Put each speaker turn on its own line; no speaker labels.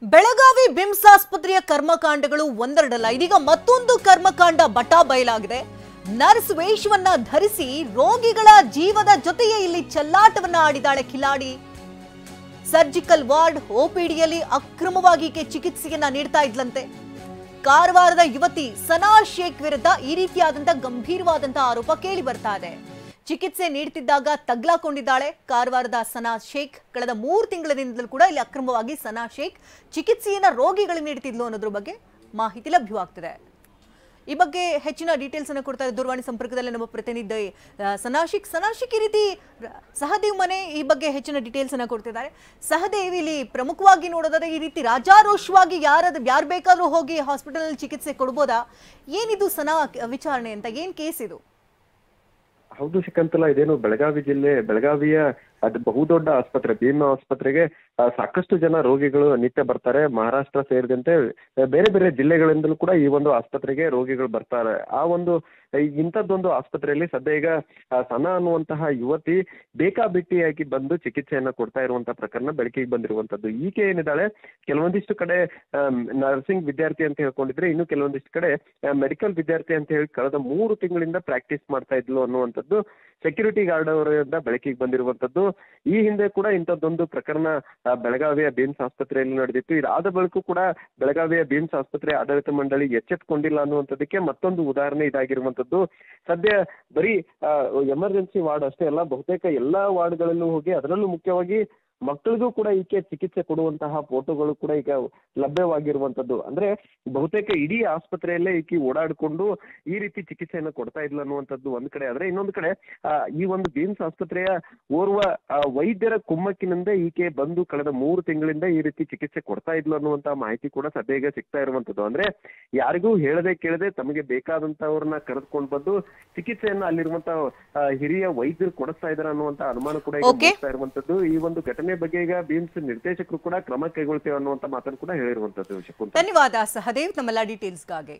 Belagavi BIMS ಆಸ್ಪತ್ರೆಯ ಕರ್ಮಕಾಂಡಗಳು ಒಂದೆರಡಲ್ಲ. ಇದೀಗ ಮತ್ತೊಂದು ಕರ್ಮಕಾಂಡ ಬಟಾ ಬಯಲಾಗಿದೆ. ನರ್ಸ್ ವೇಷವನ್ನ ಧರಿಸಿ ರೋಗಿಗಳ ಜೀವದ ಜೊತೆಯೇ ಇಲ್ಲಿ ಚೆಲ್ಲಾಟವನ್ನ ಆಡಿದಾಳೆ ಕಿಲಾಡಿ. ಸರ್ಜಿಕಲ್ ವಾರ್ಡ್ ಓಪಿಡಿಯಲ್ಲಿ ಅಕ್ರಮವಾಗಿ ಚಿಕಿತ್ಸೆಯನ್ನ ನೀಡ್ತಾ ಇದ್ಲಂತೆ. ಕಾರವಾರದ ಯುವತಿ ಸನಾ ಶೇಖ್ ವಿರುದ್ಧ ಈ ರೀತಿಯಾದಂತಹ ಗಂಭೀರವಾದಂತಹ ಆರೋಪ ಕೇಳಿ ಬರ್ತಾ ಇದೆ. ಚಿಕಿತ್ಸೆ ನೀಡುತ್ತಿದ್ದಾಗ ತಗ್ಲಾಕೊಂಡಿದ್ದಾಳೆ ಕಾರವಾರದ ಸನಾ ಶೇಖ್. ಕಳೆದ 3 ತಿಂಗಳಿನಿಂದಲೂ ಕೂಡ ಇಲ್ಲಿ ಅಕ್ರಮವಾಗಿ ಸನಾ ಶೇಖ್ ಚಿಕಿತ್ಸೆಯನ್ನ ರೋಗಿಗಳಿಗೆ ನೀಡುತ್ತಿದ್ಲು ಅನ್ನೋದ್ರ ಬಗ್ಗೆ ಮಾಹಿತಿ ಲಭ್ಯವಾಗ್ತಿದೆ. ಈ ಬಗ್ಗೆ ಹೆಚ್ಚಿನ ಡೀಟೇಲ್ಸ್ ಅನ್ನು ಕೊಡ್ತಾ ಇದ್ದಾರೆ ದೂರವಾಣಿ ಸಂಪರ್ಕದಲ್ಲಿ ನಮ್ಮ ಪ್ರತಿನಿಧಿ ಸನಾ ಶೇಖ್. ಈ ರೀತಿ ಸಹದೇವ್ ಮನೆ ಈ ಬಗ್ಗೆ ಹೆಚ್ಚಿನ ಡೀಟೇಲ್ಸ್ ಅನ್ನು ಕೊಡ್ತಿದ್ದಾರೆ. ಸಹದೇವ್, ಇಲ್ಲಿ ಪ್ರಮುಖವಾಗಿ ನೋಡೋದಾದ್ರೆ ಈ ರೀತಿ ರಾಜಾರೋಷವಾಗಿ ಯಾರು ಬೇಕಾದ್ರೂ ಹೋಗಿ ಹಾಸ್ಪಿಟಲ್ ಅಲ್ಲಿ ಚಿಕಿತ್ಸೆ ಕೊಡ್ಬೋದಾ? ಏನಿದು ಸನಾ ವಿಚಾರಣೆ ಅಂತ, ಏನ್ ಕೇಸ್ ಇದು?
ಹೌದು ಶಕಂತಲ, ಇದೇನು ಬೆಳಗಾವಿ ಜಿಲ್ಲೆ ಬೆಳಗಾವಿಯ ಅದು ಬಹುದೊಡ್ಡ ಆಸ್ಪತ್ರೆ ಭೀಮ್ ಆಸ್ಪತ್ರೆಗೆ ಸಾಕಷ್ಟು ಜನ ರೋಗಿಗಳು ನಿತ್ಯ ಬರ್ತಾರೆ. ಮಹಾರಾಷ್ಟ್ರ ಸೇರಿದಂತೆ ಬೇರೆ ಬೇರೆ ಜಿಲ್ಲೆಗಳಿಂದಲೂ ಕೂಡ ಈ ಒಂದು ಆಸ್ಪತ್ರೆಗೆ ರೋಗಿಗಳು ಬರ್ತಾರೆ. ಆ ಒಂದು ಇಂಥದ್ದೊಂದು ಆಸ್ಪತ್ರೆಯಲ್ಲಿ ಸದ್ಯ ಈಗ ಸನಾ ಅನ್ನುವಂತಹ ಯುವತಿ ಬೇಕಾಬಿಟ್ಟಿಯಾಗಿ ಬಂದು ಚಿಕಿತ್ಸೆಯನ್ನ ಕೊಡ್ತಾ ಇರುವಂತಹ ಪ್ರಕರಣ ಬೆಳಕಿಗೆ ಬಂದಿರುವಂತದ್ದು. ಈಕೆ ಏನಿದ್ದಾಳೆ, ಕೆಲವೊಂದಿಷ್ಟು ಕಡೆ ನರ್ಸಿಂಗ್ ವಿದ್ಯಾರ್ಥಿ ಅಂತ ಹೇಳ್ಕೊಂಡಿದ್ರೆ, ಇನ್ನು ಕೆಲವೊಂದಿಷ್ಟು ಕಡೆ ಮೆಡಿಕಲ್ ವಿದ್ಯಾರ್ಥಿ ಅಂತ ಹೇಳಿ ಕಳೆದ 3 ತಿಂಗಳಿಂದ ಪ್ರಾಕ್ಟೀಸ್ ಮಾಡ್ತಾ ಇದ್ಲು ಅನ್ನುವಂಥದ್ದು ಸೆಕ್ಯೂರಿಟಿ ಗಾರ್ಡ್ ಅವರಿಂದ ಬೆಳಕಿಗೆ ಬಂದಿರುವಂತದ್ದು. ಈ ಹಿಂದೆ ಕೂಡ ಇಂಥದ್ದೊಂದು ಪ್ರಕರಣ ಬೆಳಗಾವಿಯ ಬಿಮ್ಸ್ ಆಸ್ಪತ್ರೆಯಲ್ಲಿ ನಡೆದಿತ್ತು. ಇದಾದ ಬಳಿಕ ಕೂಡ ಬೆಳಗಾವಿಯ ಬಿಮ್ಸ್ ಆಸ್ಪತ್ರೆ ಆಡಳಿತ ಮಂಡಳಿ ಎಚ್ಚೆತ್ತುಕೊಂಡಿಲ್ಲ ಅನ್ನುವಂಥದ್ದಕ್ಕೆ ಮತ್ತೊಂದು ಉದಾಹರಣೆ ಇದಾಗಿರುವಂತದ್ದು. ಸದ್ಯ ಬರೀ ಎಮರ್ಜೆನ್ಸಿ ವಾರ್ಡ್ ಅಷ್ಟೇ ಅಲ್ಲ, ಬಹುತೇಕ ಎಲ್ಲಾ ವಾರ್ಡ್ಗಳಲ್ಲೂ ಹೋಗಿ, ಅದರಲ್ಲೂ ಮುಖ್ಯವಾಗಿ ಮಕ್ಕಳಿಗೂ ಕೂಡ ಈಕೆ ಚಿಕಿತ್ಸೆ ಕೊಡುವಂತಹ ಫೋಟೋಗಳು ಕೂಡ ಈಗ ಲಭ್ಯವಾಗಿರುವಂತದ್ದು. ಅಂದ್ರೆ ಬಹುತೇಕ ಇಡೀ ಆಸ್ಪತ್ರೆಯಲ್ಲೇ ಈಕೆ ಓಡಾಡಿಕೊಂಡು ಈ ರೀತಿ ಚಿಕಿತ್ಸೆಯನ್ನು ಕೊಡ್ತಾ ಇದ್ಲು ಅನ್ನುವಂಥದ್ದು ಒಂದ್ ಕಡೆ ಆದ್ರೆ, ಇನ್ನೊಂದು ಕಡೆ ಈ ಒಂದು ಬಿಮ್ಸ್ ಆಸ್ಪತ್ರೆಯ ಓರ್ವ ವೈದ್ಯರ ಕುಮ್ಮಕ್ಕಿನಿಂದ ಈಕೆ ಬಂದು ಕಳೆದ 3 ತಿಂಗಳಿಂದ ಈ ರೀತಿ ಚಿಕಿತ್ಸೆ ಕೊಡ್ತಾ ಇದ್ಲು ಅನ್ನುವಂತಹ ಮಾಹಿತಿ ಕೂಡ ಸದ್ಯ ಈಗ ಸಿಗ್ತಾ ಇರುವಂತದ್ದು. ಅಂದ್ರೆ ಯಾರಿಗೂ ಹೇಳದೆ ಕೇಳದೆ ತಮಗೆ ಬೇಕಾದಂತವ್ರನ್ನ ಕರೆದುಕೊಂಡು ಬಂದು ಚಿಕಿತ್ಸೆಯನ್ನ ಅಲ್ಲಿರುವಂತಹ ಹಿರಿಯ ವೈದ್ಯರು ಕೊಡಿಸ್ತಾ ಇದಾರೆ ಅನ್ನುವಂತ ಅನುಮಾನ ಕೂಡ ಈಗ ಬರ್ತಾ ಇರುವಂತದ್ದು. ಈ ಒಂದು ಘಟನೆ ಬಗ್ಗೆ ಈಗ ಬಿಮ್ಸ್ ನಿರ್ದೇಶಕರು ಕೂಡ ಕ್ರಮ ಕೈಗೊಳ್ತೇವೆ ಅನ್ನುವಂತ ಮಾತನ್ನು ಕೂಡ ಹೇಳಿರುವಂತದ್ದು.
ಧನ್ಯವಾದ ಸಹದೇವ್, ನಮ್ಮೆಲ್ಲ ಡೀಟೇಲ್ಸ್ಗಾಗಿ.